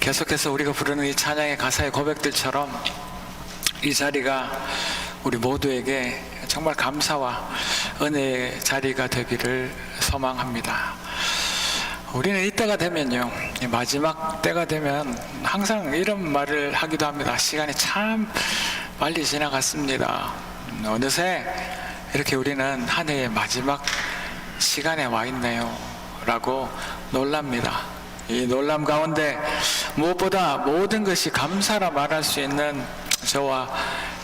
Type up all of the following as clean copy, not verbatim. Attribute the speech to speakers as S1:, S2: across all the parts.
S1: 계속해서 우리가 부르는 이 찬양의 가사의 고백들처럼 이 자리가 우리 모두에게 정말 감사와 은혜의 자리가 되기를 소망합니다. 우리는 이때가 되면요, 이 마지막 때가 되면 항상 이런 말을 하기도 합니다. 시간이 참 빨리 지나갔습니다. 어느새 이렇게 우리는 한 해의 마지막 시간에 와 있네요 라고 놀랍니다. 이 놀람 가운데 무엇보다 모든 것이 감사라 말할 수 있는 저와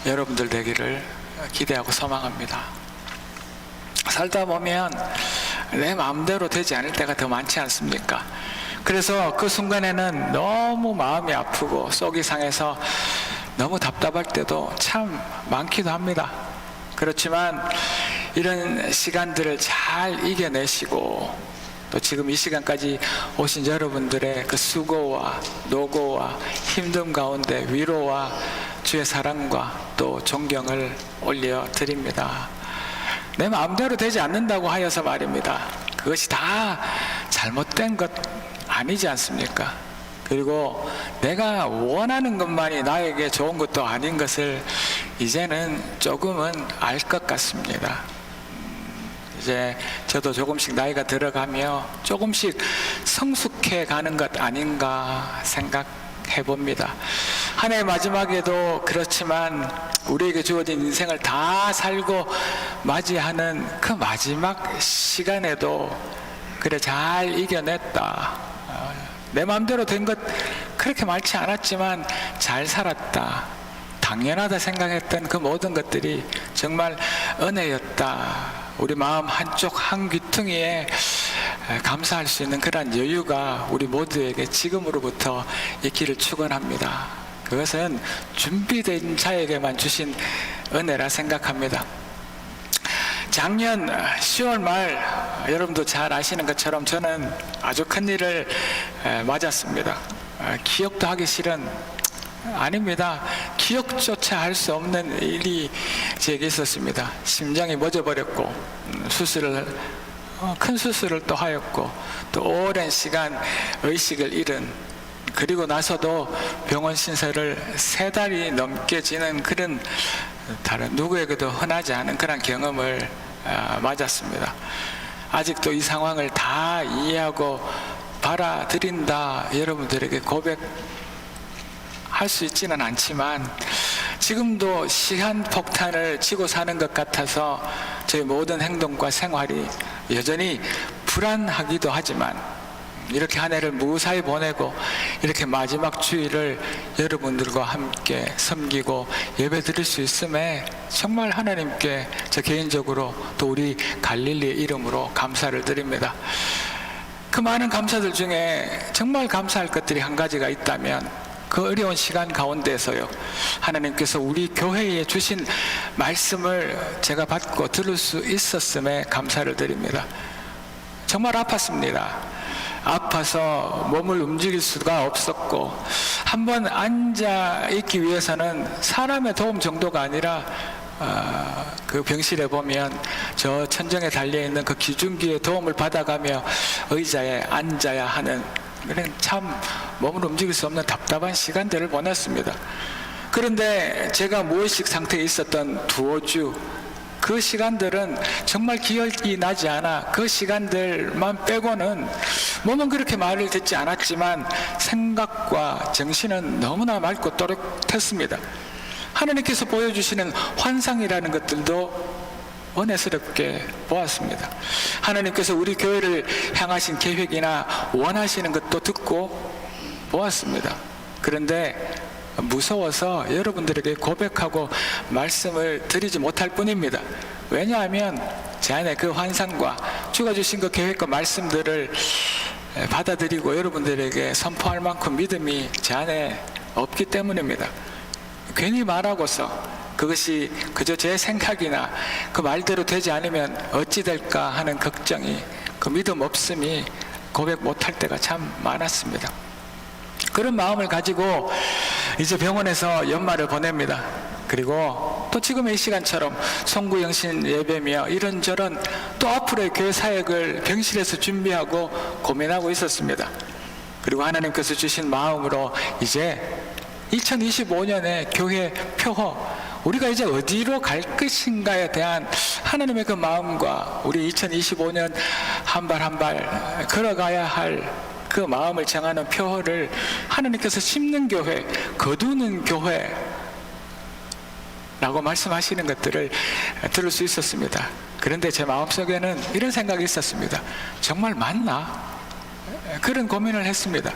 S1: 여러분들 되기를 기대하고 소망합니다. 살다 보면 내 마음대로 되지 않을 때가 더 많지 않습니까? 그래서 그 순간에는 너무 마음이 아프고 속이 상해서 너무 답답할 때도 참 많기도 합니다. 그렇지만 이런 시간들을 잘 이겨내시고 또 지금 이 시간까지 오신 여러분들의 그 수고와 노고와 힘듦 가운데 위로와 주의 사랑과 또 존경을 올려드립니다. 내 마음대로 되지 않는다고 하여서 말입니다. 그것이 다 잘못된 것 아니지 않습니까? 그리고 내가 원하는 것만이 나에게 좋은 것도 아닌 것을 이제는 조금은 알 것 같습니다. 이제 저도 조금씩 나이가 들어가며 조금씩 성숙해 가는 것 아닌가 생각해 봅니다. 한 해의 마지막에도 그렇지만 우리에게 주어진 인생을 다 살고 맞이하는 그 마지막 시간에도 그래 잘 이겨냈다. 내 마음대로 된 것 그렇게 많지 않았지만 잘 살았다. 당연하다 생각했던 그 모든 것들이 정말 은혜였다. 우리 마음 한쪽 한 귀퉁이에 감사할 수 있는 그런 여유가 우리 모두에게 지금으로부터 있기를 축원합니다. 그것은 준비된 자에게만 주신 은혜라 생각합니다. 작년 10월 말 여러분도 잘 아시는 것처럼 저는 아주 큰 일을 맞았습니다. 기억도 하기 싫은 아닙니다. 기억조차 할 수 없는 일이 제게 있었습니다. 심장이 멎어버렸고 큰 수술을 또 하였고 또 오랜 시간 의식을 잃은, 그리고 나서도 병원 신세를 3달이 넘게 지는 그런 다른 누구에게도 흔하지 않은 그런 경험을 맞았습니다. 아직도 이 상황을 다 이해하고 받아들인다 여러분들에게 고백할 수 있지는 않지만 지금도 시한폭탄을 치고 사는 것 같아서 저희 모든 행동과 생활이 여전히 불안하기도 하지만 이렇게 한 해를 무사히 보내고 이렇게 마지막 주일을 여러분들과 함께 섬기고 예배 드릴 수 있음에 정말 하나님께 저 개인적으로 또 우리 갈릴리의 이름으로 감사를 드립니다. 그 많은 감사들 중에 정말 감사할 것들이 한 가지가 있다면 그 어려운 시간 가운데서요, 하나님께서 우리 교회에 주신 말씀을 제가 받고 들을 수 있었음에 감사를 드립니다. 정말 아팠습니다. 아파서 몸을 움직일 수가 없었고 한번 앉아 있기 위해서는 사람의 도움 정도가 아니라 그 병실에 보면 저 천정에 달려있는 그 기중기의 도움을 받아가며 의자에 앉아야 하는 그런 참 몸을 움직일 수 없는 답답한 시간들을 보냈습니다. 그런데 제가 무의식 상태에 있었던 두어 주 그 시간들은 정말 기억이 나지 않아 그 시간들만 빼고는 몸은 그렇게 말을 듣지 않았지만 생각과 정신은 너무나 맑고 또렷했습니다. 하나님께서 보여주시는 환상이라는 것들도 은혜스럽게 보았습니다. 하나님께서 우리 교회를 향하신 계획이나 원하시는 것도 듣고 보았습니다. 그런데 무서워서 여러분들에게 고백하고 말씀을 드리지 못할 뿐입니다. 왜냐하면 제 안에 그 환상과 주가 주신 그 계획과 말씀들을 받아들이고 여러분들에게 선포할 만큼 믿음이 제 안에 없기 때문입니다. 괜히 말하고서 그것이 그저 제 생각이나 그 말대로 되지 않으면 어찌 될까 하는 걱정이, 그 믿음 없음이 고백 못할 때가 참 많았습니다. 그런 마음을 가지고 이제 병원에서 연말을 보냅니다. 그리고 또 지금 이 시간처럼 송구영신 예배며 이런저런 또 앞으로의 교회 사역을 병실에서 준비하고 고민하고 있었습니다. 그리고 하나님께서 주신 마음으로 이제 2025년의 교회 표어, 우리가 이제 어디로 갈 것인가에 대한 하나님의 그 마음과 우리 2025년 한 발 한 발 걸어가야 할 그 마음을 정하는 표어를 하나님께서 심는 교회, 거두는 교회 라고 말씀하시는 것들을 들을 수 있었습니다. 그런데 제 마음속에는 이런 생각이 있었습니다. 정말 맞나? 그런 고민을 했습니다.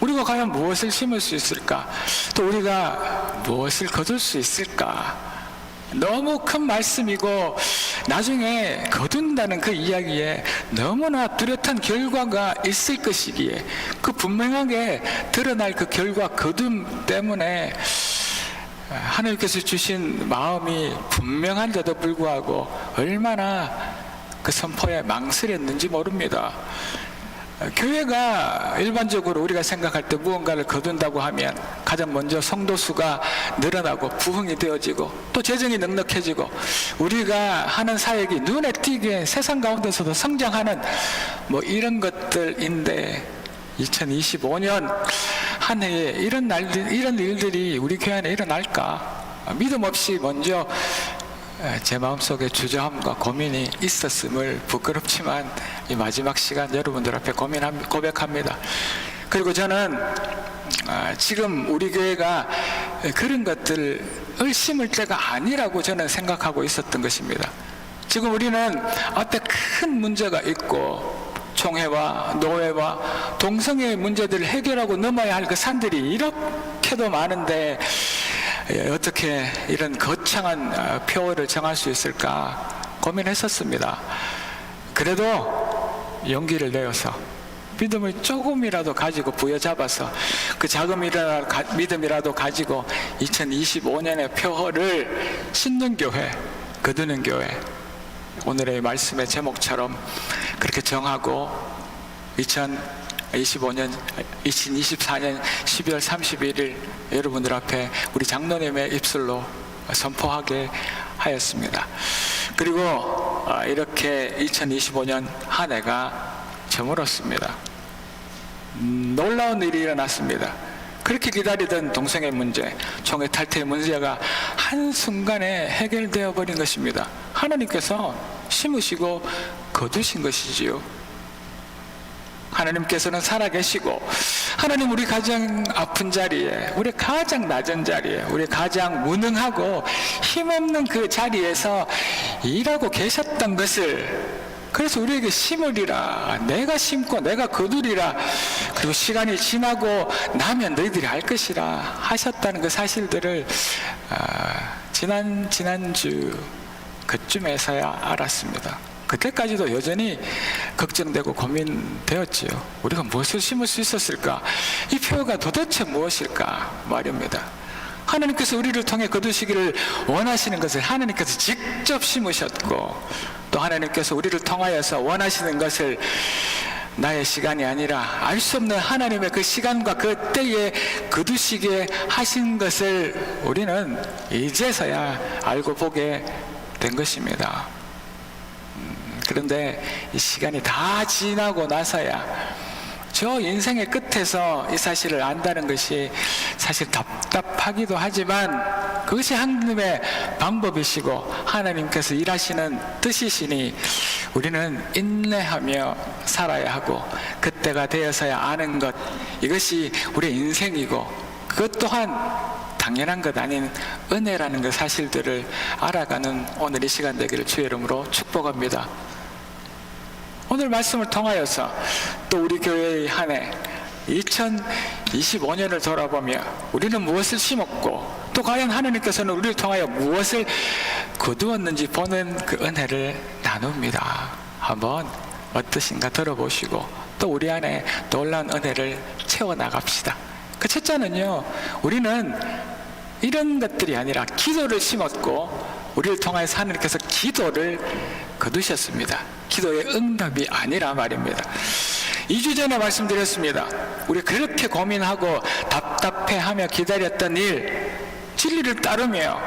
S1: 우리가 과연 무엇을 심을 수 있을까? 또 우리가 무엇을 거둘 수 있을까? 너무 큰 말씀이고 나중에 거둔다는 그 이야기에 너무나 뚜렷한 결과가 있을 것이기에 그 분명하게 드러날 그 결과 거둠 때문에 하나님께서 주신 마음이 분명한데도 불구하고 얼마나 그 선포에 망설였는지 모릅니다. 교회가 일반적으로 우리가 생각할 때 무언가를 거둔다고 하면 가장 먼저 성도 수가 늘어나고 부흥이 되어지고 또 재정이 넉넉해지고 우리가 하는 사역이 눈에 띄게 세상 가운데서도 성장하는 뭐 이런 것들인데 2025년 한 해에 이런 일들이 우리 교회 안에 일어날까? 믿음 없이 먼저 제 마음속에 주저함과 고민이 있었음을 부끄럽지만 이 마지막 시간 여러분들 앞에 고백합니다. 그리고 저는 지금 우리 교회가 그런 것들을 심을 때가 아니라고 저는 생각하고 있었던 것입니다. 지금 우리는 앞에 큰 문제가 있고 총회와 노회와 동성애의 문제들을 해결하고 넘어야 할 그 산들이 이렇게도 많은데 어떻게 이런 거창한 표어를 정할 수 있을까 고민했었습니다. 그래도 용기를 내어서 믿음을 조금이라도 가지고 부여잡아서 그 작은 믿음이라도 가지고 2025년의 표어를 신는 교회, 거두는 교회, 오늘의 말씀의 제목처럼 그렇게 정하고 2024년 12월 31일 여러분들 앞에 우리 장로님의 입술로 선포하게 하였습니다. 그리고 이렇게 2025년 한 해가 저물었습니다. 놀라운 일이 일어났습니다. 그렇게 기다리던 동성애 문제, 총회 탈퇴 문제가 한순간에 해결되어 버린 것입니다. 하나님께서 심으시고 거두신 것이지요. 하나님께서는 살아계시고 하나님 우리 가장 아픈 자리에, 우리 가장 낮은 자리에, 우리 가장 무능하고 힘없는 그 자리에서 일하고 계셨던 것을, 그래서 우리에게 심으리라, 내가 심고 내가 거두리라, 그리고 시간이 지나고 나면 너희들이 알 것이라 하셨다는 그 사실들을 지난주 그쯤에서야 알았습니다. 그때까지도 여전히 걱정되고 고민되었지요. 우리가 무엇을 심을 수 있었을까? 이 표가 도대체 무엇일까 말입니다. 하나님께서 우리를 통해 거두시기를 원하시는 것을 하나님께서 직접 심으셨고, 또 하나님께서 우리를 통하여서 원하시는 것을 나의 시간이 아니라 알 수 없는 하나님의 그 시간과 그 때에 거두시게 하신 것을 우리는 이제서야 알고 보게 된 것입니다. 그런데 이 시간이 다 지나고 나서야 저 인생의 끝에서 이 사실을 안다는 것이 사실 답답하기도 하지만 그것이 하나님의 방법이시고 하나님께서 일하시는 뜻이시니 우리는 인내하며 살아야 하고 그때가 되어서야 아는 것, 이것이 우리의 인생이고 그것 또한 당연한 것 아닌 은혜라는 그 사실들을 알아가는 오늘 이 시간 되기를 주의 이름으로 축복합니다. 오늘 말씀을 통하여서 또 우리 교회의 한 해 2025년을 돌아보며 우리는 무엇을 심었고 또 과연 하나님께서는 우리를 통하여 무엇을 거두었는지 보는 그 은혜를 나눕니다. 한번 어떠신가 들어보시고 또 우리 안에 놀라운 은혜를 채워나갑시다. 그 첫째는요, 우리는 이런 것들이 아니라 기도를 심었고 우리를 통하여서 하나님께서 기도를 거두셨습니다. 기도의 응답이 아니라 말입니다. 2주 전에 말씀드렸습니다. 우리 그렇게 고민하고 답답해하며 기다렸던 일, 진리를 따르며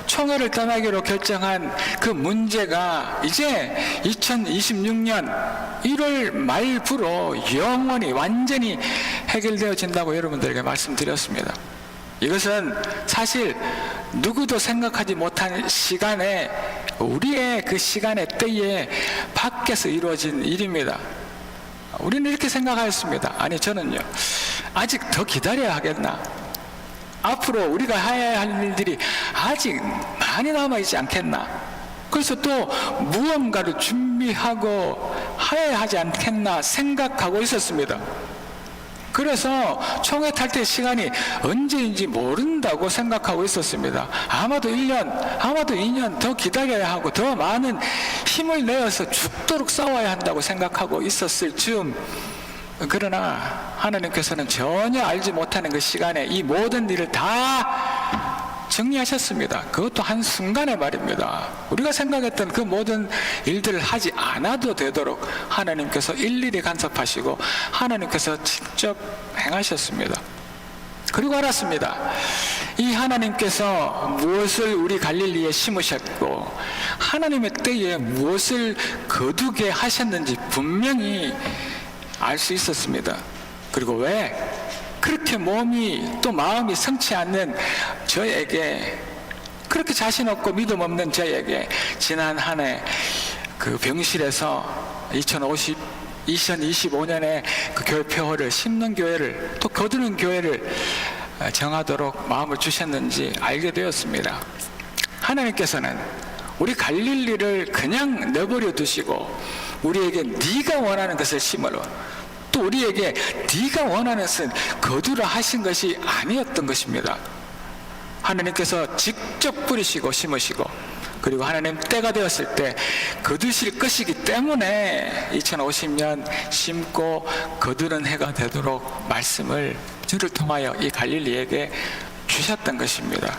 S1: 총회를 떠나기로 결정한 그 문제가 이제 2026년 1월 말부로 영원히 완전히 해결되어진다고 여러분들에게 말씀드렸습니다. 이것은 사실 누구도 생각하지 못한 시간에, 우리의 그 시간의 때에 밖에서 이루어진 일입니다. 우리는 이렇게 생각하였습니다. 아니, 저는요, 아직 더 기다려야 하겠나? 앞으로 우리가 해야 할 일들이 아직 많이 남아있지 않겠나? 그래서 또 무언가를 준비하고 해야 하지 않겠나 생각하고 있었습니다. 그래서 총회 탈퇴 시간이 언제인지 모른다고 생각하고 있었습니다. 아마도 1년, 아마도 2년 더 기다려야 하고 더 많은 힘을 내어서 죽도록 싸워야 한다고 생각하고 있었을 즈음, 그러나 하나님께서는 전혀 알지 못하는 그 시간에 이 모든 일을 다 정리하셨습니다. 그것도 한순간의 말입니다. 우리가 생각했던 그 모든 일들을 하지 않아도 되도록 하나님께서 일일이 간섭하시고 하나님께서 직접 행하셨습니다. 그리고 알았습니다. 이 하나님께서 무엇을 우리 갈릴리에 심으셨고 하나님의 때에 무엇을 거두게 하셨는지 분명히 알 수 있었습니다. 그리고 왜 그렇게 몸이 또 마음이 성치 않는 저에게, 그렇게 자신 없고 믿음 없는 저에게 지난 한 해 그 병실에서 2025년에 그 교회 표어를 심는 교회를 또 거두는 교회를 정하도록 마음을 주셨는지 알게 되었습니다. 하나님께서는 우리 갈릴리를 그냥 내버려 두시고 우리에게 네가 원하는 것을 심으러, 또 우리에게 네가 원하는 것을 거두라 하신 것이 아니었던 것입니다. 하나님께서 직접 뿌리시고 심으시고, 그리고 하나님 때가 되었을 때 거두실 것이기 때문에 2050년 심고 거두는 해가 되도록 말씀을 저를 통하여 이 갈릴리에게 주셨던 것입니다.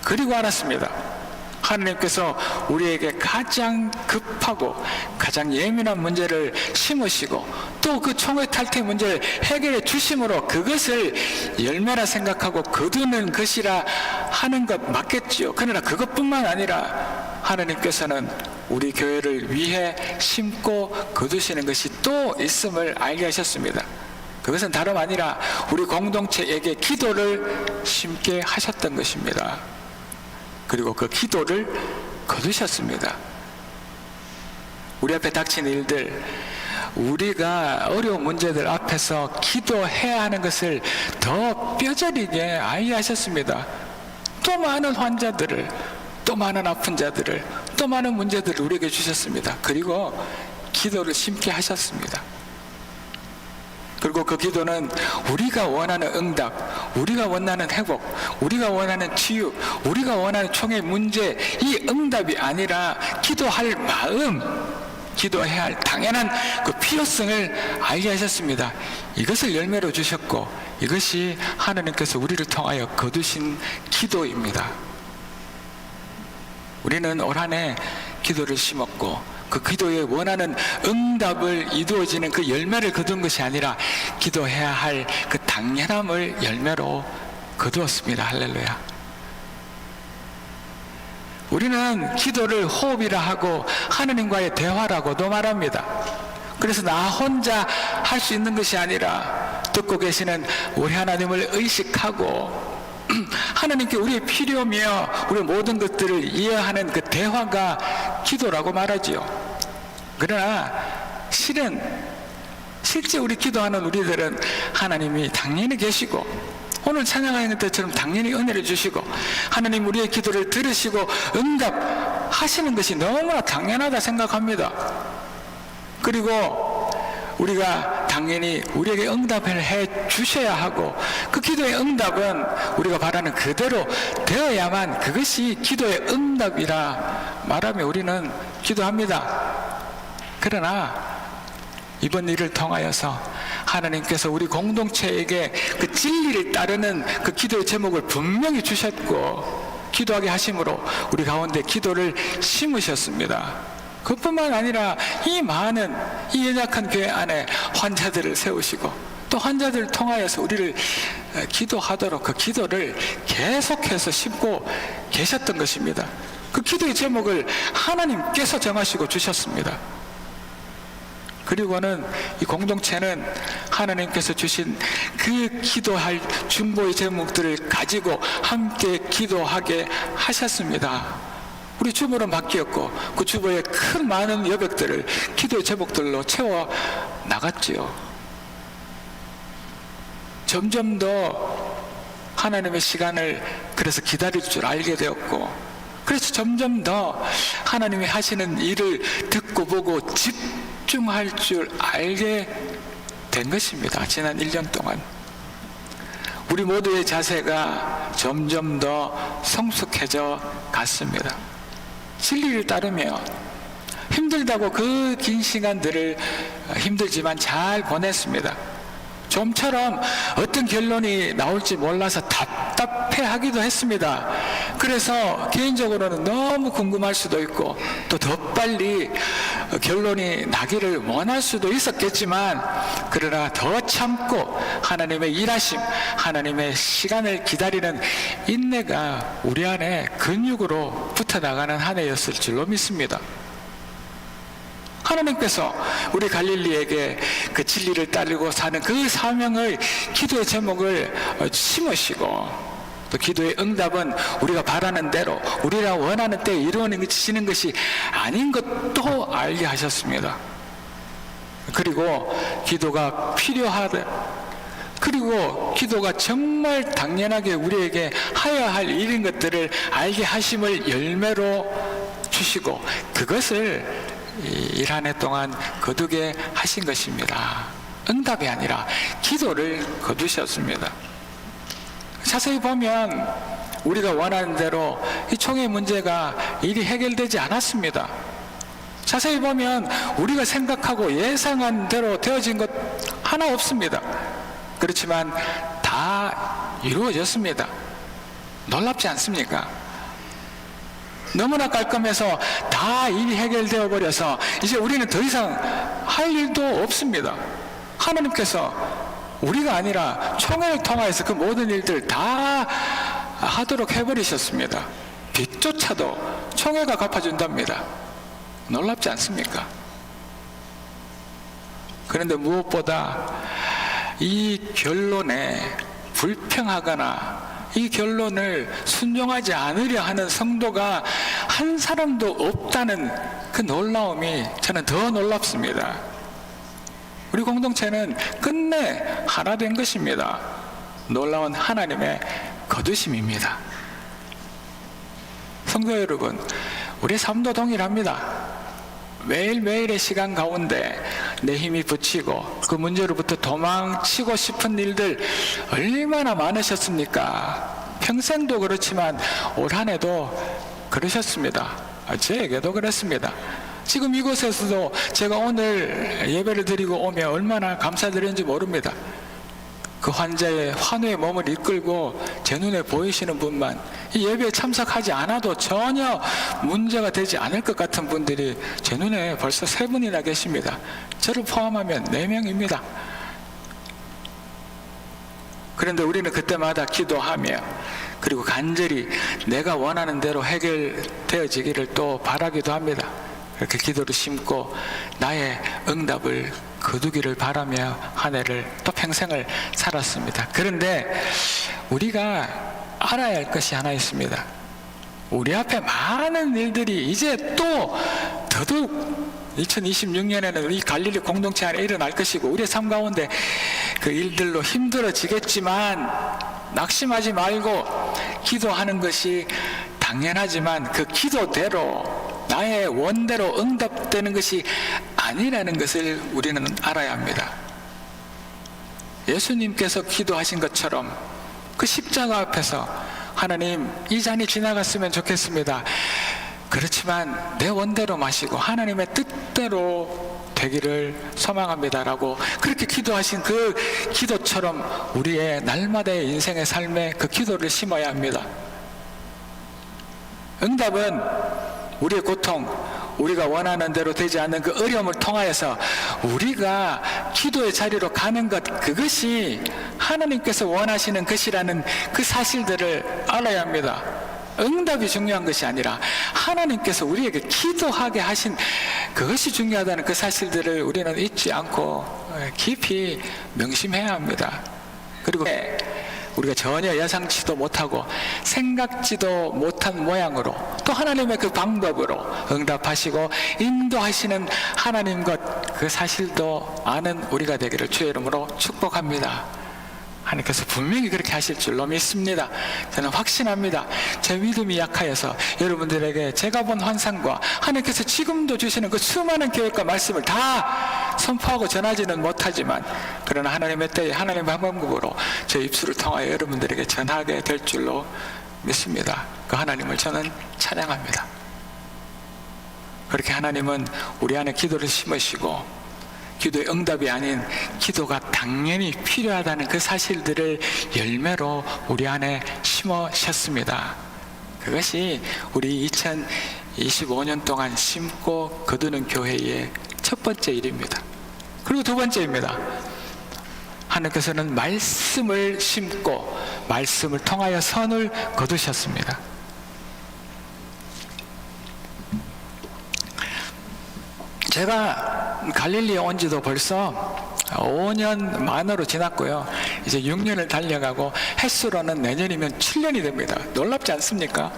S1: 그리고 알았습니다. 하나님께서 우리에게 가장 급하고 가장 예민한 문제를 심으시고 또 그 총회 탈퇴 문제를 해결해 주심으로 그것을 열매라 생각하고 거두는 것이라 하는 것 맞겠지요. 그러나 그것뿐만 아니라 하나님께서는 우리 교회를 위해 심고 거두시는 것이 또 있음을 알게 하셨습니다. 그것은 다름 아니라 우리 공동체에게 기도를 심게 하셨던 것입니다. 그리고 그 기도를 거두셨습니다. 우리 앞에 닥친 일들, 우리가 어려운 문제들 앞에서 기도해야 하는 것을 더 뼈저리게 알게 하셨습니다. 또 많은 환자들을, 또 많은 아픈 자들을, 또 많은 문제들을 우리에게 주셨습니다. 그리고 기도를 심게 하셨습니다. 그리고 그 기도는 우리가 원하는 응답, 우리가 원하는 회복, 우리가 원하는 치유, 우리가 원하는 총회 문제, 이 응답이 아니라 기도할 마음, 기도해야 할 당연한 그 필요성을 알게 하셨습니다. 이것을 열매로 주셨고 이것이 하나님께서 우리를 통하여 거두신 기도입니다. 우리는 올 한 해 기도를 심었고 그 기도에 원하는 응답을 이루어지는 그 열매를 거둔 것이 아니라 기도해야 할 그 당연함을 열매로 거두었습니다. 할렐루야. 우리는 기도를 호흡이라 하고 하느님과의 대화라고도 말합니다. 그래서 나 혼자 할 수 있는 것이 아니라 듣고 계시는 우리 하나님을 의식하고 하나님께 우리의 필요며 우리 모든 것들을 이해하는 그 대화가 기도라고 말하지요. 그러나 실제 우리 기도하는 우리들은 하나님이 당연히 계시고 오늘 찬양하는 때처럼 당연히 은혜를 주시고 하나님 우리의 기도를 들으시고 응답하시는 것이 너무나 당연하다 생각합니다. 그리고 우리가 당연히 우리에게 응답을 해 주셔야 하고 그 기도의 응답은 우리가 바라는 그대로 되어야만 그것이 기도의 응답이라 말하며 우리는 기도합니다. 그러나 이번 일을 통하여서 하나님께서 우리 공동체에게 그 진리를 따르는 그 기도의 제목을 분명히 주셨고 기도하게 하심으로 우리 가운데 기도를 심으셨습니다. 그뿐만 아니라 이 많은 이 연약한 교회 안에 환자들을 세우시고 또 환자들을 통하여서 우리를 기도하도록 그 기도를 계속해서 심고 계셨던 것입니다. 그 기도의 제목을 하나님께서 정하시고 주셨습니다. 그리고는 이 공동체는 하나님께서 주신 그 기도할 중보의 제목들을 가지고 함께 기도하게 하셨습니다. 우리 주보는 바뀌었고 그 주보에 큰 많은 여백들을 기도의 제목들로 채워 나갔지요. 점점 더 하나님의 시간을 그래서 기다릴 줄 알게 되었고, 그래서 점점 더 하나님이 하시는 일을 듣고 보고 집중할 줄 알게 된 것입니다. 지난 1년 동안 우리 모두의 자세가 점점 더 성숙해져 갔습니다. 진리를 따르며 힘들다고 그 긴 시간들을 힘들지만 잘 보냈습니다. 좀처럼 어떤 결론이 나올지 몰라서 답답해하기도 했습니다. 그래서 개인적으로는 너무 궁금할 수도 있고 또 더 빨리 결론이 나기를 원할 수도 있었겠지만, 그러나 더 참고 하나님의 일하심, 하나님의 시간을 기다리는 인내가 우리 안에 근육으로 붙어나가는 한 해였을 줄로 믿습니다. 하나님께서 우리 갈릴리에게 그 진리를 따르고 사는 그 사명의 기도의 제목을 심으시고, 또 기도의 응답은 우리가 바라는 대로 우리가 원하는 때에 이루어지는 것이 아닌 것도 알게 하셨습니다. 그리고 기도가 필요하다, 그리고 기도가 정말 당연하게 우리에게 하여야 할 일인 것들을 알게 하심을 열매로 주시고, 그것을 일 한 해 동안 거두게 하신 것입니다. 응답이 아니라 기도를 거두셨습니다. 자세히 보면 우리가 원하는 대로 이 총회 문제가 일이 해결되지 않았습니다. 자세히 보면 우리가 생각하고 예상한 대로 되어진 것 하나 없습니다. 그렇지만 다 이루어졌습니다. 놀랍지 않습니까? 너무나 깔끔해서 다 일이 해결되어 버려서 이제 우리는 더 이상 할 일도 없습니다. 하나님께서 우리가 아니라 총회를 통하여서 그 모든 일들 다 하도록 해버리셨습니다. 빚조차도 총회가 갚아준답니다. 놀랍지 않습니까? 그런데 무엇보다 이 결론에 불평하거나 이 결론을 순종하지 않으려 하는 성도가 한 사람도 없다는 그 놀라움이 저는 더 놀랍습니다. 우리 공동체는 끝내 하나 된 것입니다. 놀라운 하나님의 거두심입니다. 성도 여러분, 우리 삶도 동일합니다. 매일매일의 시간 가운데 내 힘이 붙이고 그 문제로부터 도망치고 싶은 일들 얼마나 많으셨습니까? 평생도 그렇지만 올 한 해도 그러셨습니다. 저에게도 그랬습니다. 지금 이곳에서도 제가 오늘 예배를 드리고 오며 얼마나 감사드렸는지 모릅니다. 그 환자의 환우의 몸을 이끌고 제 눈에 보이시는 분만, 이 예배에 참석하지 않아도 전혀 문제가 되지 않을 것 같은 분들이 제 눈에 벌써 3분이나 계십니다. 저를 포함하면 4명입니다. 그런데 우리는 그때마다 기도하며 그리고 간절히 내가 원하는 대로 해결되어지기를 또 바라기도 합니다. 그렇게 기도를 심고 나의 응답을 거두기를 바라며 한 해를 또 평생을 살았습니다. 그런데 우리가 알아야 할 것이 하나 있습니다. 우리 앞에 많은 일들이 이제 또 더더욱 2026년에는 이 갈릴리 공동체 안에 일어날 것이고 우리의 삶 가운데 그 일들로 힘들어지겠지만 낙심하지 말고 기도하는 것이 당연하지만 그 기도대로 나의 원대로 응답되는 것이 아니라는 것을 우리는 알아야 합니다. 예수님께서 기도하신 것처럼 그 십자가 앞에서 하나님, 이 잔이 지나갔으면 좋겠습니다. 그렇지만 내 원대로 마시고 하나님의 뜻대로 되기를 소망합니다라고 그렇게 기도하신 그 기도처럼 우리의 날마다의 인생의 삶에 그 기도를 심어야 합니다. 응답은 우리의 고통, 우리가 원하는 대로 되지 않는 그 어려움을 통하여서 우리가 기도의 자리로 가는 것, 그것이 하나님께서 원하시는 것이라는 그 사실들을 알아야 합니다. 응답이 중요한 것이 아니라 하나님께서 우리에게 기도하게 하신 그것이 중요하다는 그 사실들을 우리는 잊지 않고 깊이 명심해야 합니다. 그리고 우리가 전혀 예상치도 못하고 생각지도 못한 모양으로 또 하나님의 그 방법으로 응답하시고 인도하시는 하나님 것, 그 사실도 아는 우리가 되기를 주의 이름으로 축복합니다. 하나님께서 분명히 그렇게 하실 줄로 믿습니다. 저는 확신합니다. 제 믿음이 약하여서 여러분들에게 제가 본 환상과 하나님께서 지금도 주시는 그 수많은 계획과 말씀을 다 선포하고 전하지는 못하지만, 그러나 하나님의 때에 하나님의 방법으로 제 입술을 통하여 여러분들에게 전하게 될 줄로 믿습니다. 그 하나님을 저는 찬양합니다. 그렇게 하나님은 우리 안에 기도를 심으시고, 기도의 응답이 아닌 기도가 당연히 필요하다는 그 사실들을 열매로 우리 안에 심으셨습니다. 그것이 우리 2025년 동안 심고 거두는 교회의 첫 번째 일입니다. 그리고 두 번째입니다. 하나님께서는 말씀을 심고 말씀을 통하여 선을 거두셨습니다. 제가 갈릴리에 온 지도 벌써 5년 만으로 지났고요. 이제 6년을 달려가고 횟수로는 내년이면 7년이 됩니다. 놀랍지 않습니까?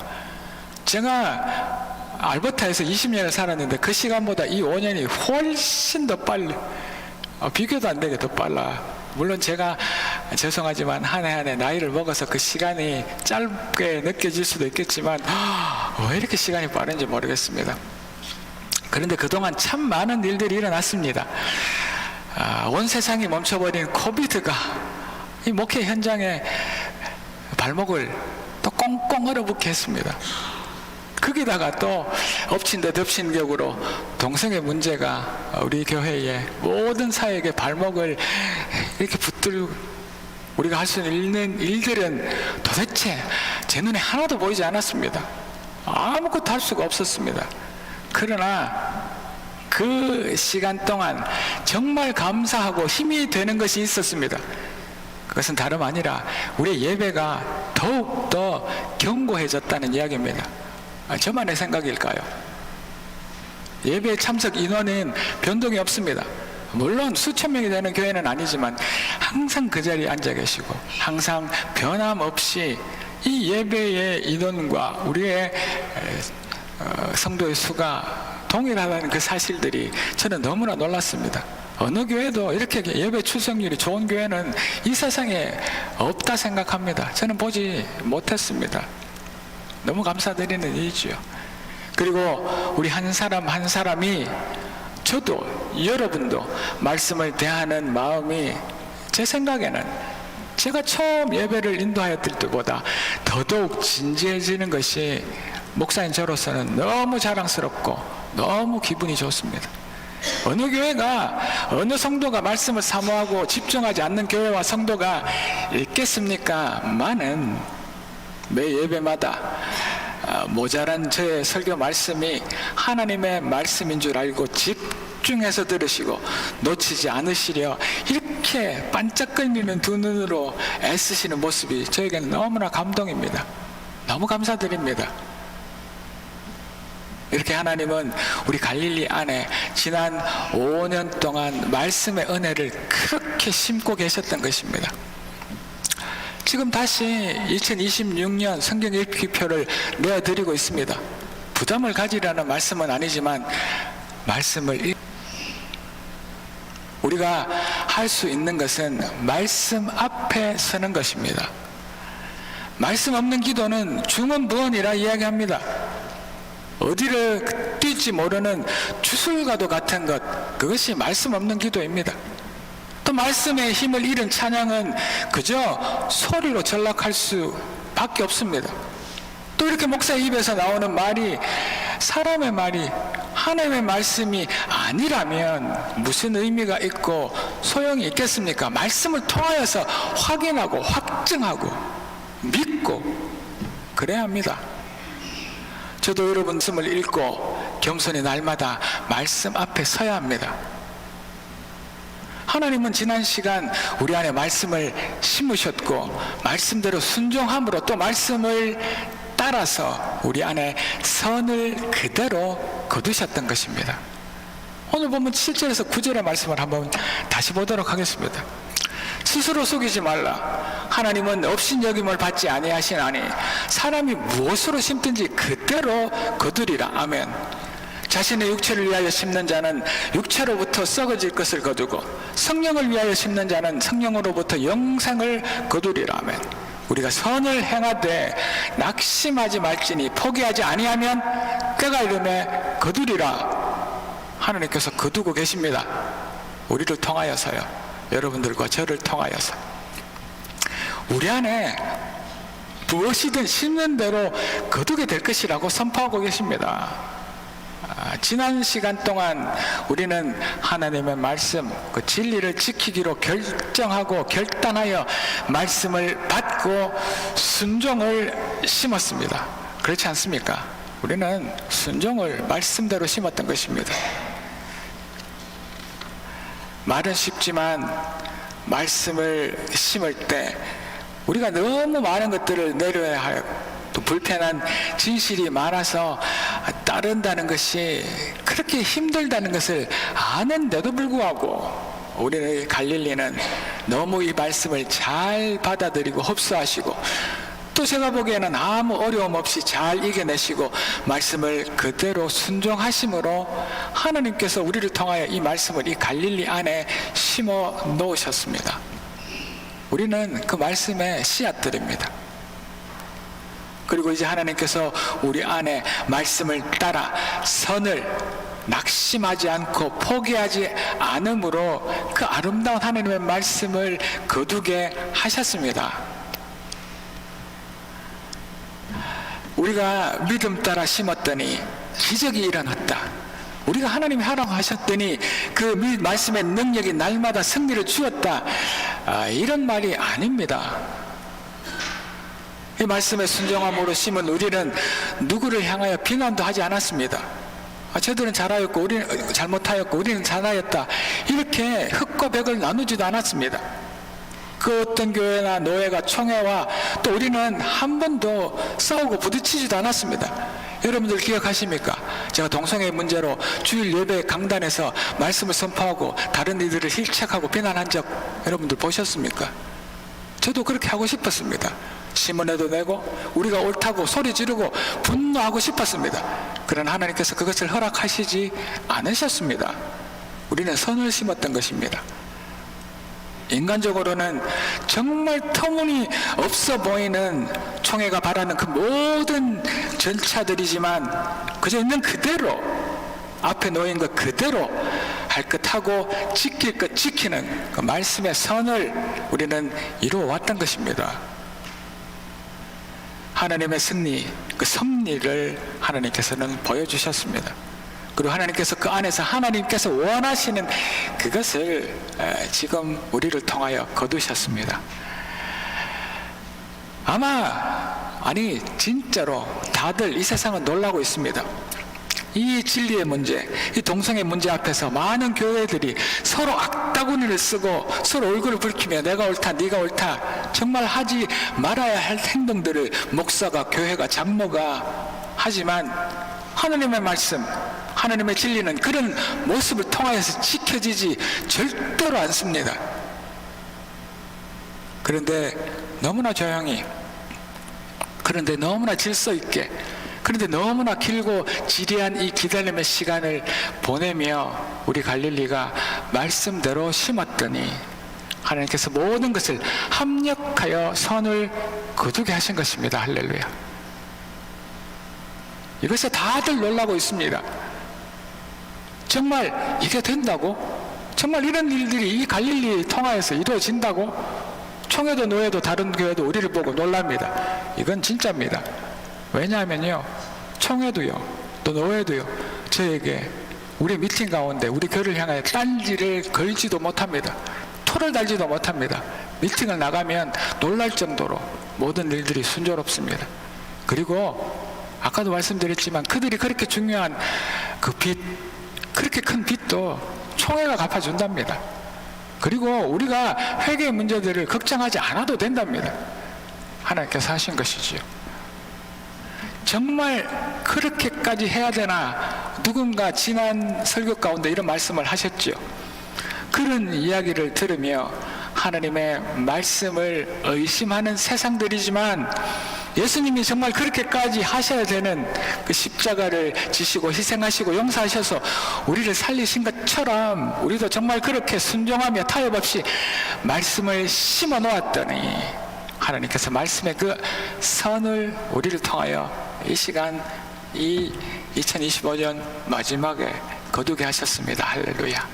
S1: 제가 알버타에서 20년을 살았는데 그 시간보다 이 5년이 훨씬 더 빨리, 비교도 안 되게 더 빨라. 물론 제가 죄송하지만 한 해 한 해 나이를 먹어서 그 시간이 짧게 느껴질 수도 있겠지만 왜 이렇게 시간이 빠른지 모르겠습니다. 그런데 그동안 참 많은 일들이 일어났습니다. 온 세상이 멈춰버린 코비드가 이 목회 현장에 발목을 또 꽁꽁 얼어붙게 했습니다. 거기다가 또 엎친 데 덮친 격으로 동성애 문제가 우리 교회의 모든 사역의 발목을 이렇게 붙들고, 우리가 할 수 있는 일들은 도대체 제 눈에 하나도 보이지 않았습니다. 아무것도 할 수가 없었습니다. 그러나 그 시간 동안 정말 감사하고 힘이 되는 것이 있었습니다. 그것은 다름 아니라 우리의 예배가 더욱더 견고해졌다는 이야기입니다. 저만의 생각일까요? 예배 참석 인원은 변동이 없습니다. 물론 수천 명이 되는 교회는 아니지만 항상 그 자리에 앉아 계시고 항상 변함없이 이 예배의 인원과 우리의 성도의 수가 동일하다는 그 사실들이 저는 너무나 놀랐습니다. 어느 교회도 이렇게 예배 출석률이 좋은 교회는 이 세상에 없다 생각합니다. 저는 보지 못했습니다. 너무 감사드리는 일이지요. 그리고 우리 한 사람 한 사람이, 저도 여러분도 말씀을 대하는 마음이 제 생각에는 제가 처음 예배를 인도하였을 때보다 더더욱 진지해지는 것이 목사인 저로서는 너무 자랑스럽고 너무 기분이 좋습니다. 어느 교회가, 어느 성도가 말씀을 사모하고 집중하지 않는 교회와 성도가 있겠습니까? 많은 매 예배마다 모자란 저의 설교 말씀이 하나님의 말씀인 줄 알고 집중해서 들으시고 놓치지 않으시려 이렇게 반짝거리는 두 눈으로 애쓰시는 모습이 저에게는 너무나 감동입니다. 너무 감사드립니다. 이렇게 하나님은 우리 갈릴리 안에 지난 5년 동안 말씀의 은혜를 그렇게 심고 계셨던 것입니다. 지금 다시 2026년 성경 읽기표를 내어드리고 있습니다. 부담을 가지라는 말씀은 아니지만 말씀을 우리가 할 수 있는 것은 말씀 앞에 서는 것입니다. 말씀 없는 기도는 중언부언이라 이야기합니다. 어디를 뛸지 모르는 주술과도 같은 것, 그것이 말씀 없는 기도입니다. 또 말씀의 힘을 잃은 찬양은 그저 소리로 전락할 수밖에 없습니다. 또 이렇게 목사의 입에서 나오는 말이 사람의 말이 하나님의 말씀이 아니라면 무슨 의미가 있고 소용이 있겠습니까? 말씀을 통하여서 확인하고 확증하고 믿고 그래야 합니다. 저도 여러분 말씀을 읽고 겸손히 날마다 말씀 앞에 서야 합니다. 하나님은 지난 시간 우리 안에 말씀을 심으셨고 말씀대로 순종함으로 또 말씀을 따라서 우리 안에 선을 그대로 거두셨던 것입니다. 오늘 보면 7절에서 9절의 말씀을 한번 다시 보도록 하겠습니다. 스스로 속이지 말라. 하나님은 업신여김을 받지 아니하시나니 사람이 무엇으로 심든지 그대로 거두리라. 아멘. 자신의 육체를 위하여 심는 자는 육체로부터 썩어질 것을 거두고 성령을 위하여 심는 자는 성령으로부터 영생을 거두리라. 아멘. 우리가 선을 행하되 낙심하지 말지니 포기하지 아니하면 때가 이르매 거두리라. 하나님께서 거두고 계십니다. 우리를 통하여서요. 여러분들과 저를 통하여서 우리 안에 무엇이든 심는 대로 거두게 될 것이라고 선포하고 계십니다. 지난 시간 동안 우리는 하나님의 말씀, 그 진리를 지키기로 결정하고 결단하여 말씀을 받고 순종을 심었습니다. 그렇지 않습니까? 우리는 순종을 말씀대로 심었던 것입니다. 말은 쉽지만 말씀을 심을 때 우리가 너무 많은 것들을 내려야 하고 또 불편한 진실이 많아서 따른다는 것이 그렇게 힘들다는 것을 아는데도 불구하고 우리는 갈릴리는 너무 이 말씀을 잘 받아들이고 흡수하시고 또 제가 보기에는 아무 어려움 없이 잘 이겨내시고 말씀을 그대로 순종하심으로 하나님께서 우리를 통하여 이 말씀을 이 갈릴리 안에 심어 놓으셨습니다. 우리는 그 말씀의 씨앗들입니다. 그리고 이제 하나님께서 우리 안에 말씀을 따라 선을 낙심하지 않고 포기하지 않음으로 그 아름다운 하나님의 말씀을 거두게 하셨습니다. 우리가 믿음 따라 심었더니 기적이 일어났다. 우리가 하나님이 하라고 하셨더니 그 말씀의 능력이 날마다 승리를 주었다. 이런 말이 아닙니다. 이 말씀에 순종함으로 심은 우리는 누구를 향하여 비난도 하지 않았습니다. 저들은 잘하였고 우리는 잘못하였고 우리는 잘하였다. 이렇게 흙과 벽을 나누지도 않았습니다. 그 어떤 교회나 노회가 총회와 또 우리는 한 번도 싸우고 부딪히지도 않았습니다. 여러분들 기억하십니까? 제가 동성애 문제로 주일 예배 강단에서 말씀을 선포하고 다른 이들을 힐책하고 비난한 적 여러분들 보셨습니까? 저도 그렇게 하고 싶었습니다. 신문에도 내고 우리가 옳다고 소리 지르고 분노하고 싶었습니다. 그러나 하나님께서 그것을 허락하시지 않으셨습니다. 우리는 선을 심었던 것입니다. 인간적으로는 정말 터무니없어 보이는 총회가 바라는 그 모든 절차들이지만 그저 있는 그대로 앞에 놓인 것 그대로 할 것 하고 지킬 것 지키는 그 말씀의 선을 우리는 이루어 왔던 것입니다. 하나님의 승리, 그 섭리를 하나님께서는 보여주셨습니다. 그리고 하나님께서 그 안에서 하나님께서 원하시는 그것을 지금 우리를 통하여 거두셨습니다. 아니 진짜로 다들 이 세상은 놀라고 있습니다. 이 진리의 문제, 이 동성애 문제 앞에서 많은 교회들이 서로 악다구니를 쓰고 서로 얼굴을 붉히며 내가 옳다 네가 옳다 정말 하지 말아야 할 행동들을 목사가 교회가 장로가 하지만 하나님의 말씀, 하나님의 진리는 그런 모습을 통하여서 지켜지지 절대로 않습니다. 그런데 너무나 조용히, 그런데 너무나 질서 있게, 그런데 너무나 길고 지리한 이 기다림의 시간을 보내며 우리 갈릴리가 말씀대로 심었더니 하나님께서 모든 것을 합력하여 선을 거두게 하신 것입니다. 할렐루야. 이것에 다들 놀라고 있습니다. 정말 이게 된다고? 정말 이런 일들이 이 갈릴리 통하여서 이루어진다고? 총회도 노회도 다른 교회도 우리를 보고 놀랍니다. 이건 진짜입니다. 왜냐하면요, 총회도요 또 노회도요 저에게 우리 미팅 가운데 우리 교회를 향하여 딴지를 걸지도 못합니다. 토를 달지도 못합니다. 미팅을 나가면 놀랄 정도로 모든 일들이 순조롭습니다. 그리고 아까도 말씀드렸지만 그들이 그렇게 중요한 그 빚, 그렇게 큰 빚도 총회가 갚아준답니다. 그리고 우리가 회개의 문제들을 걱정하지 않아도 된답니다. 하나님께서 하신 것이지요. 정말 그렇게까지 해야 되나? 누군가 지난 설교 가운데 이런 말씀을 하셨죠. 그런 이야기를 들으며 하나님의 말씀을 의심하는 세상들이지만 예수님이 정말 그렇게까지 하셔야 되는 그 십자가를 지시고 희생하시고 용서하셔서 우리를 살리신 것처럼 우리도 정말 그렇게 순종하며 타협 없이 말씀을 심어 놓았더니 하나님께서 말씀의 그 선을 우리를 통하여 이 시간, 이 2025년 마지막에 거두게 하셨습니다. 할렐루야.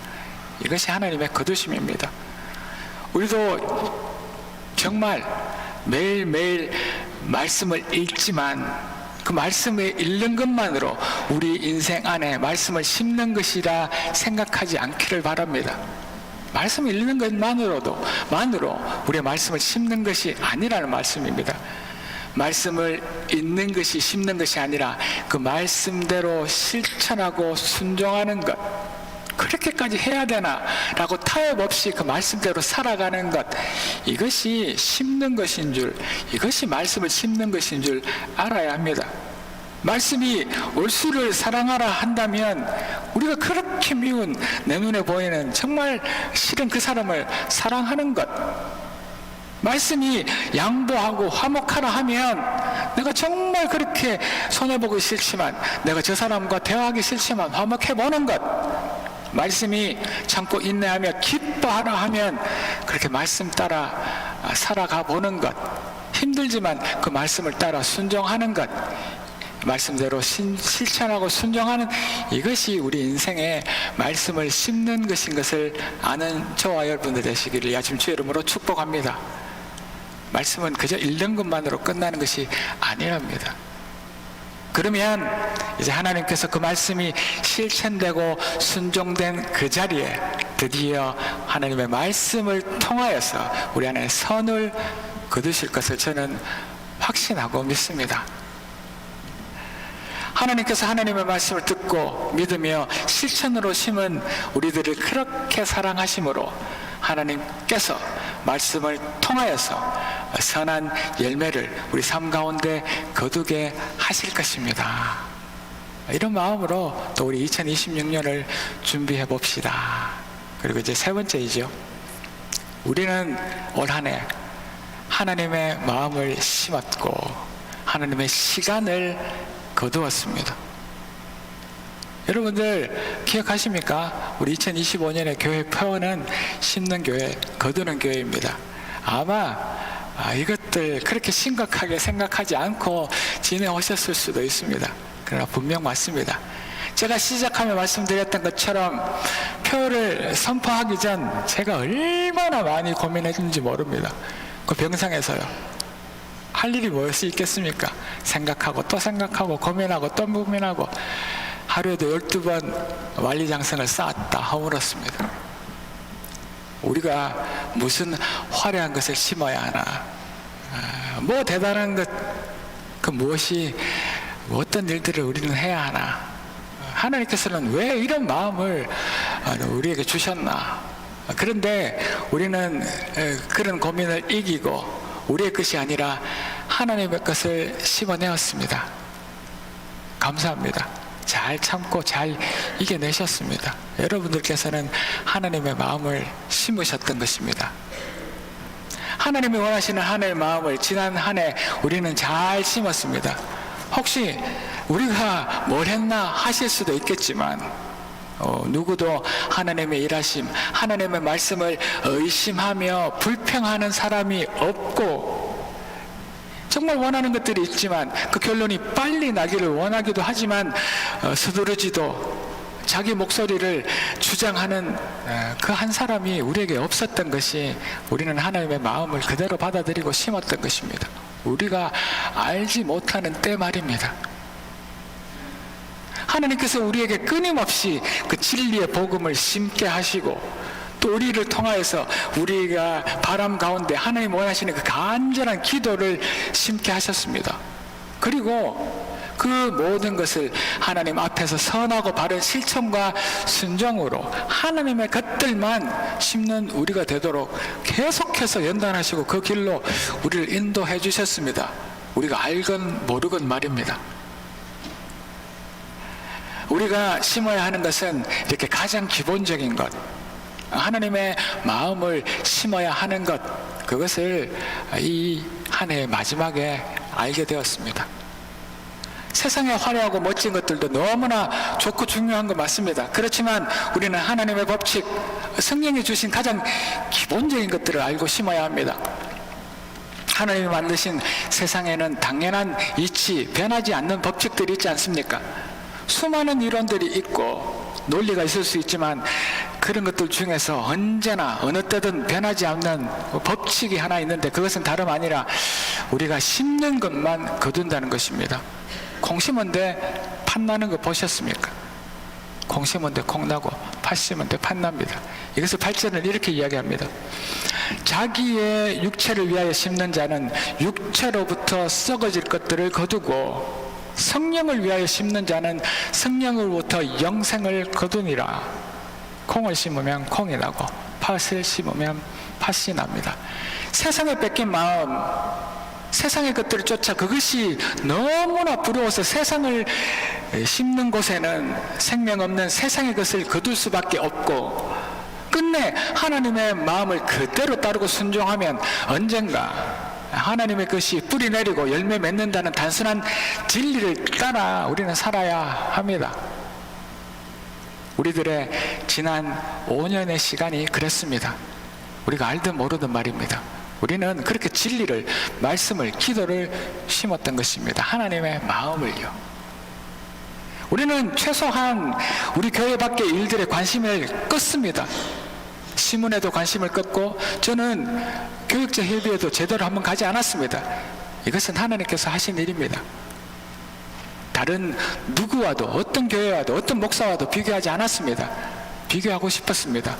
S1: 이것이 하나님의 거두심입니다. 우리도 정말 매일매일 말씀을 읽지만 그 말씀을 읽는 것만으로 우리 인생 안에 말씀을 심는 것이라 생각하지 않기를 바랍니다. 말씀을 읽는 것만으로 우리의 말씀을 심는 것이 아니라는 말씀입니다. 말씀을 읽는 것이 심는 것이 아니라 그 말씀대로 실천하고 순종하는 것, 그렇게까지 해야 되나 라고 타협 없이 그 말씀대로 살아가는 것, 이것이 심는 것인 줄, 이것이 말씀을 심는 것인 줄 알아야 합니다. 말씀이 올수를 사랑하라 한다면 우리가 그렇게 미운 내 눈에 보이는 정말 싫은 그 사람을 사랑하는 것, 말씀이 양보하고 화목하라 하면 내가 정말 그렇게 손해보기 싫지만, 내가 저 사람과 대화하기 싫지만 화목해보는 것, 말씀이 참고 인내하며 기뻐하라 하면 그렇게 말씀 따라 살아가 보는 것, 힘들지만 그 말씀을 따라 순종하는 것, 말씀대로 실천하고 순종하는 이것이 우리 인생에 말씀을 심는 것인 것을 아는 저와 여러분들 되시기를 아침 주의 이름으로 축복합니다. 말씀은 그저 읽는 것만으로 끝나는 것이 아니랍니다. 그러면 이제 하나님께서 그 말씀이 실천되고 순종된 그 자리에 드디어 하나님의 말씀을 통하여서 우리 안에 선을 거두실 것을 저는 확신하고 믿습니다. 하나님께서 하나님의 말씀을 듣고 믿으며 실천으로 심은 우리들을 그렇게 사랑하심으로 하나님께서 말씀을 통하여서 선한 열매를 우리 삶 가운데 거두게 하실 것입니다. 이런 마음으로 또 우리 2026년을 준비해 봅시다. 그리고 이제 세 번째이죠. 우리는 올 한 해 하나님의 마음을 심었고 하나님의 시간을 거두었습니다. 여러분들 기억하십니까? 우리 2025년의 교회 표어는 심는 교회, 거두는 교회입니다. 아마 이것들 그렇게 심각하게 생각하지 않고 지내오셨을 수도 있습니다. 그러나 분명 맞습니다. 제가 시작하며 말씀드렸던 것처럼 표를 선포하기 전 제가 얼마나 많이 고민했는지 모릅니다. 그 병상에서요. 할 일이 무엇이 있겠습니까? 생각하고 또 생각하고 고민하고 또 고민하고 하루에도 12번 만리장성을 쌓았다 허물었습니다. 우리가 무슨 화려한 것을 심어야 하나, 뭐 대단한 것, 그 무엇이 어떤 일들을 우리는 해야 하나, 하나님께서는 왜 이런 마음을 우리에게 주셨나. 그런데 우리는 그런 고민을 이기고 우리의 것이 아니라 하나님의 것을 심어내었습니다. 감사합니다. 잘 참고 잘 이겨내셨습니다. 여러분들께서는 하나님의 마음을 심으셨던 것입니다. 하나님이 원하시는 하나님의 마음을 지난 한 해 우리는 잘 심었습니다. 혹시 우리가 뭘 했나 하실 수도 있겠지만 누구도 하나님의 일하심, 하나님의 말씀을 의심하며 불평하는 사람이 없고, 정말 원하는 것들이 있지만 그 결론이 빨리 나기를 원하기도 하지만 서두르지도 자기 목소리를 주장하는 그 한 사람이 우리에게 없었던 것이 우리는 하나님의 마음을 그대로 받아들이고 심었던 것입니다. 우리가 알지 못하는 때 말입니다. 하나님께서 우리에게 끊임없이 그 진리의 복음을 심게 하시고 또 우리를 통하여서 우리가 바람 가운데 하나님 원하시는 그 간절한 기도를 심게 하셨습니다. 그리고 그 모든 것을 하나님 앞에서 선하고 바른 실천과 순종으로 하나님의 것들만 심는 우리가 되도록 계속해서 연단하시고 그 길로 우리를 인도해 주셨습니다. 우리가 알건 모르건 말입니다. 우리가 심어야 하는 것은 이렇게 가장 기본적인 것, 하나님의 마음을 심어야 하는 것, 그것을 이 한 해의 마지막에 알게 되었습니다. 세상에 화려하고 멋진 것들도 너무나 좋고 중요한 거 맞습니다. 그렇지만 우리는 하나님의 법칙, 성령이 주신 가장 기본적인 것들을 알고 심어야 합니다. 하나님이 만드신 세상에는 당연한 이치, 변하지 않는 법칙들이 있지 않습니까? 수많은 이론들이 있고 논리가 있을 수 있지만 그런 것들 중에서 언제나 어느 때든 변하지 않는 법칙이 하나 있는데, 그것은 다름 아니라 우리가 심는 것만 거둔다는 것입니다. 콩 심은데 팥 나는 거 보셨습니까? 콩 심은데 콩 나고 팥 심은데 팥 납니다. 이것을 8절은 이렇게 이야기합니다. 자기의 육체를 위하여 심는 자는 육체로부터 썩어질 것들을 거두고, 성령을 위하여 심는 자는 성령으로부터 영생을 거두니라. 콩을 심으면 콩이 나고 팥을 심으면 팥이 납니다. 세상에 뺏긴 마음, 세상의 것들을 쫓아 그것이 너무나 부러워서 세상을 심는 곳에는 생명 없는 세상의 것을 거둘 수밖에 없고, 끝내 하나님의 마음을 그대로 따르고 순종하면 언젠가 하나님의 것이 뿌리 내리고 열매 맺는다는 단순한 진리를 따라 우리는 살아야 합니다. 우리들의 지난 5년의 시간이 그랬습니다. 우리가 알든 모르든 말입니다. 우리는 그렇게 진리를, 말씀을, 기도를 심었던 것입니다. 하나님의 마음을요. 우리는 최소한 우리 교회 밖의 일들에 관심을 껐습니다. 신문에도 관심을 껐고, 저는 교육자 협의회도 제대로 한번 가지 않았습니다. 이것은 하나님께서 하신 일입니다. 다른 누구와도, 어떤 교회와도, 어떤 목사와도 비교하지 않았습니다. 비교하고 싶었습니다.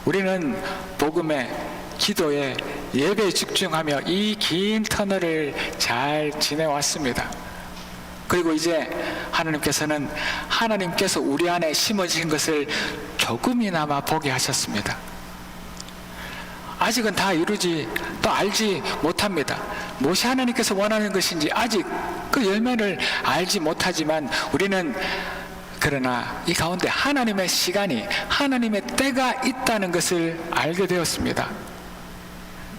S1: 우리는 복음에, 기도에, 예배에 집중하며 이 긴 터널을 잘 지내왔습니다. 그리고 이제 하나님께서 우리 안에 심어진 것을 조금이나마 보게 하셨습니다. 아직은 다 이루지, 또 알지 못합니다. 무엇이 하나님께서 원하는 것인지 아직 그 열매를 알지 못하지만, 우리는 그러나 이 가운데 하나님의 시간이, 하나님의 때가 있다는 것을 알게 되었습니다.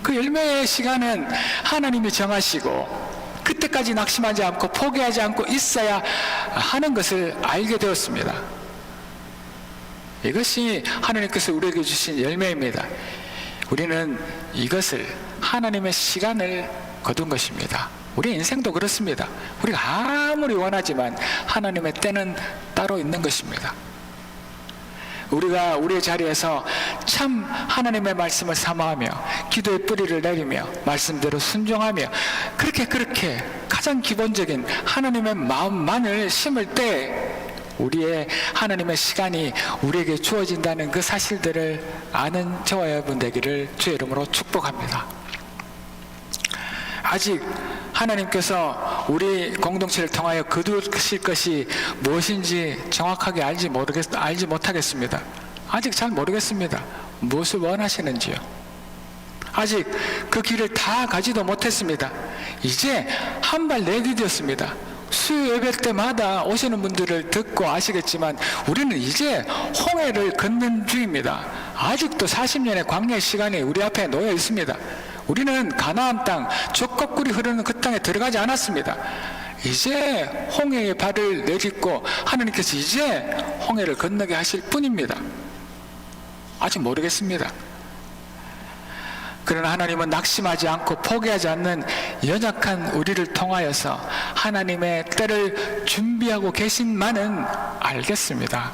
S1: 그 열매의 시간은 하나님이 정하시고, 그때까지 낙심하지 않고 포기하지 않고 있어야 하는 것을 알게 되었습니다. 이것이 하나님께서 우리에게 주신 열매입니다. 우리는 이것을, 하나님의 시간을 거둔 것입니다. 우리 인생도 그렇습니다. 우리가 아무리 원하지만 하나님의 때는 따로 있는 것입니다. 우리가 우리의 자리에서 참 하나님의 말씀을 사모하며 기도의 뿌리를 내리며 말씀대로 순종하며 그렇게 가장 기본적인 하나님의 마음만을 심을 때, 우리의 하나님의 시간이 우리에게 주어진다는 그 사실들을 아는 저와 여러분 되기를 주의 이름으로 축복합니다. 아직 하나님께서 우리 공동체를 통하여 거두실 것이 무엇인지 정확하게 알지 못하겠습니다. 아직 잘 모르겠습니다. 무엇을 원하시는지요. 아직 그 길을 다 가지도 못했습니다. 이제 한 발 내디뎠습니다. 수요 예배 때마다 오시는 분들을 듣고 아시겠지만, 우리는 이제 홍해를 걷는 중입니다. 아직도 40년의 광야의 시간이 우리 앞에 놓여 있습니다. 우리는 가나안 땅, 젖거꿀이 흐르는 그 땅에 들어가지 않았습니다. 이제 홍해의 발을 내딛고 하나님께서 이제 홍해를 건너게 하실 뿐입니다. 아직 모르겠습니다. 그러나 하나님은 낙심하지 않고 포기하지 않는 연약한 우리를 통하여서 하나님의 때를 준비하고 계신만은 알겠습니다.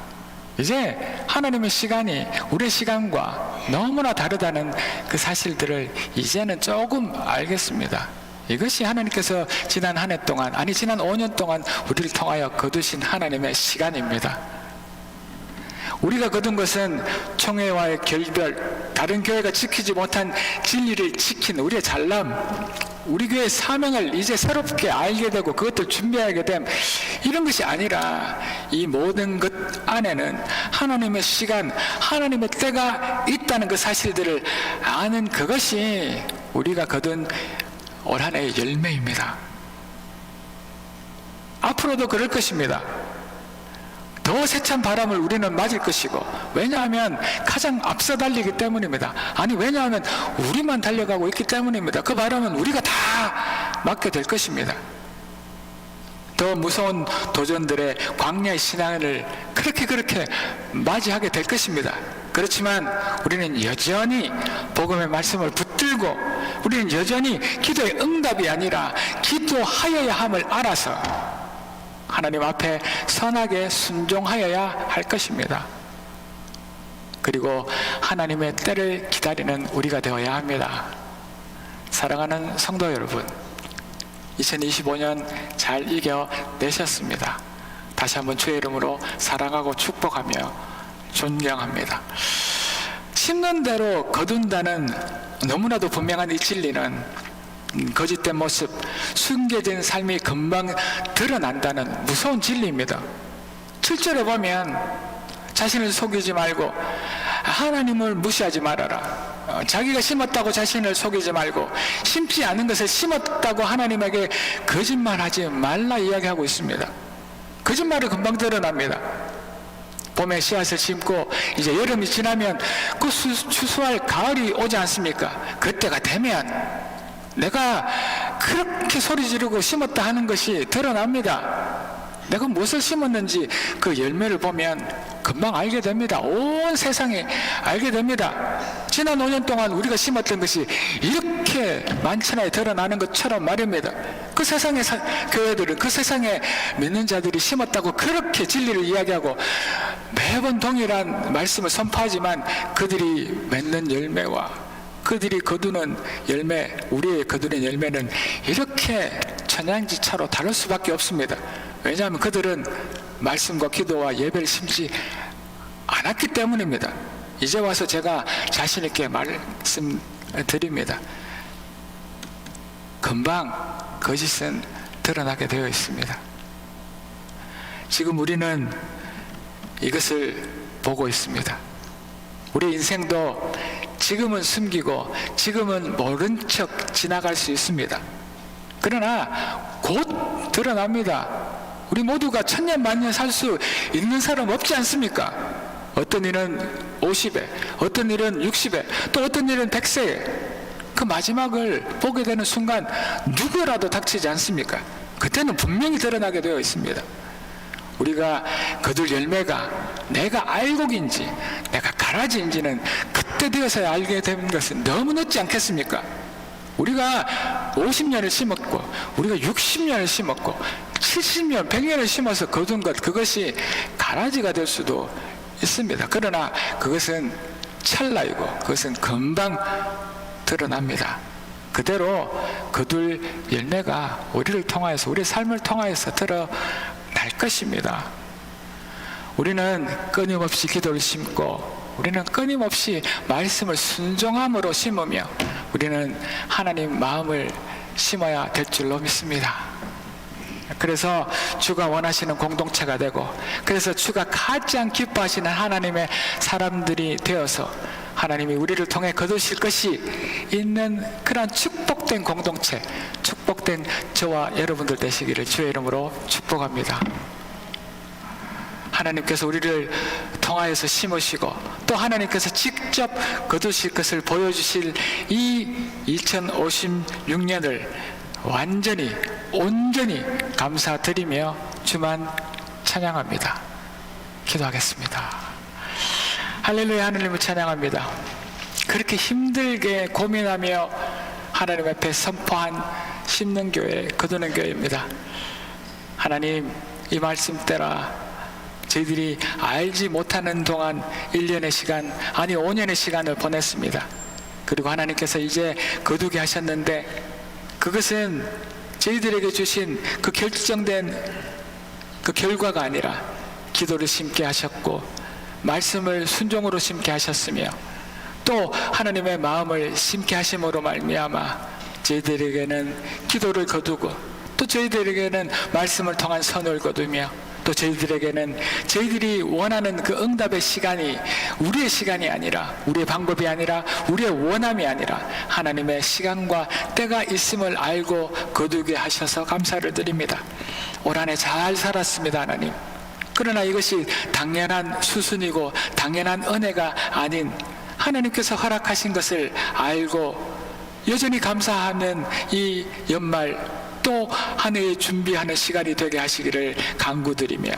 S1: 이제 하나님의 시간이 우리의 시간과 너무나 다르다는 그 사실들을 이제는 조금 알겠습니다. 이것이 하나님께서 지난 한 해 동안, 지난 5년 동안 우리를 통하여 거두신 하나님의 시간입니다. 우리가 거둔 것은 총회와의 결별, 다른 교회가 지키지 못한 진리를 지킨 우리의 잘남, 우리 교회의 사명을 이제 새롭게 알게 되고 그것들 준비하게 됨, 이런 것이 아니라 이 모든 것 안에는 하나님의 시간, 하나님의 때가 있다는 그 사실들을 아는 그것이 우리가 거둔 올 한 해의 열매입니다. 앞으로도 그럴 것입니다. 더 세찬 바람을 우리는 맞을 것이고, 왜냐하면 가장 앞서 달리기 때문입니다. 아니, 왜냐하면 우리만 달려가고 있기 때문입니다. 그 바람은 우리가 다 맞게 될 것입니다. 더 무서운 도전들의 광야의 신앙을 그렇게 맞이하게 될 것입니다. 그렇지만 우리는 여전히 복음의 말씀을 붙들고, 우리는 여전히 기도의 응답이 아니라 기도하여야 함을 알아서 하나님 앞에 선하게 순종하여야 할 것입니다. 그리고 하나님의 때를 기다리는 우리가 되어야 합니다. 사랑하는 성도 여러분, 2025년 잘 이겨내셨습니다. 다시 한번 주의 이름으로 사랑하고 축복하며 존경합니다. 심는 대로 거둔다는 너무나도 분명한 이 진리는 거짓된 모습, 숨겨진 삶이 금방 드러난다는 무서운 진리입니다. 7절에 보면 자신을 속이지 말고 하나님을 무시하지 말아라. 자기가 심었다고 자신을 속이지 말고 심지 않은 것을 심었다고 하나님에게 거짓말하지 말라 이야기하고 있습니다. 거짓말이 금방 드러납니다. 봄에 씨앗을 심고 이제 여름이 지나면 그 추수할 가을이 오지 않습니까? 그때가 되면 내가 그렇게 소리 지르고 심었다 하는 것이 드러납니다. 내가 무엇을 심었는지 그 열매를 보면 금방 알게 됩니다. 온 세상에 알게 됩니다. 지난 5년 동안 우리가 심었던 것이 이렇게 만천하에 드러나는 것처럼 말입니다. 그 세상의 교회들은, 그 세상에 믿는 자들이 심었다고 그렇게 진리를 이야기하고 매번 동일한 말씀을 선포하지만 그들이 맺는 열매와 그들이 거두는 열매, 우리의 거두는 열매는 이렇게 천양지차로 다를 수밖에 없습니다. 왜냐하면 그들은 말씀과 기도와 예배를 심지 않았기 때문입니다. 이제 와서 제가 자신 있게 말씀드립니다. 금방 거짓은 드러나게 되어 있습니다. 지금 우리는 이것을 보고 있습니다. 우리 인생도 지금은 숨기고 지금은 모른 척 지나갈 수 있습니다. 그러나 곧 드러납니다. 우리 모두가 천년 만년 살 수 있는 사람 없지 않습니까? 어떤 일은 50에, 어떤 일은 60에, 또 어떤 일은 100세에 그 마지막을 보게 되는 순간 누구라도 닥치지 않습니까? 그때는 분명히 드러나게 되어 있습니다. 우리가 거둘 열매가 내가 알곡인지 내가 가라지인지는 그때 되어서야 알게 되는 것은 너무 늦지 않겠습니까? 우리가 50년을 심었고 우리가 60년을 심었고 70년, 100년을 심어서 거둔 것, 그것이 가라지가 될 수도 있습니다. 그러나 그것은 찰나이고 그것은 금방 드러납니다. 그대로 거둘 열매가 우리를 통하여서, 우리 삶을 통하여서 드러날 것입니다. 우리는 끊임없이 기도를 심고 우리는 끊임없이 말씀을 순종함으로 심으며 우리는 하나님 마음을 심어야 될 줄로 믿습니다. 그래서 주가 원하시는 공동체가 되고, 그래서 주가 가장 기뻐하시는 하나님의 사람들이 되어서 하나님이 우리를 통해 거두실 것이 있는 그런 축복된 공동체, 축복된 저와 여러분들 되시기를 주의 이름으로 축복합니다. 하나님께서 우리를 통하여서 심으시고 또 하나님께서 직접 거두실 것을 보여주실 이 2056년을 완전히 온전히 감사드리며 주만 찬양합니다. 기도하겠습니다. 할렐루야. 하나님을 찬양합니다. 그렇게 힘들게 고민하며 하나님 앞에 선포한 심는 교회, 거두는 교회입니다. 하나님, 이 말씀 때라 저희들이 알지 못하는 동안 1년의 시간, 아니 5년의 시간을 보냈습니다. 그리고 하나님께서 이제 거두게 하셨는데 그것은 저희들에게 주신 그 결정된 그 결과가 아니라 기도를 심게 하셨고 말씀을 순종으로 심게 하셨으며 또 하나님의 마음을 심게 하심으로 말미암아 저희들에게는 기도를 거두고 또 저희들에게는 말씀을 통한 선을 거두며 또 저희들에게는 저희들이 원하는 그 응답의 시간이 우리의 시간이 아니라, 우리의 방법이 아니라, 우리의 원함이 아니라 하나님의 시간과 때가 있음을 알고 거두게 하셔서 감사를 드립니다. 올 한 해 잘 살았습니다, 하나님. 그러나 이것이 당연한 수순이고 당연한 은혜가 아닌 하나님께서 허락하신 것을 알고 여전히 감사하는 이 연말 또 한 해의 준비하는 시간이 되게 하시기를 간구드리며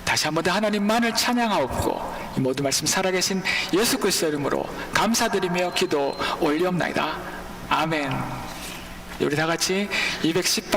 S1: 다시 한번 더 하나님만을 찬양하옵고 이 모든 말씀 살아계신 예수 그리스도 이름으로 감사드리며 기도 올리옵나이다. 아멘. 우리 다 같이 210방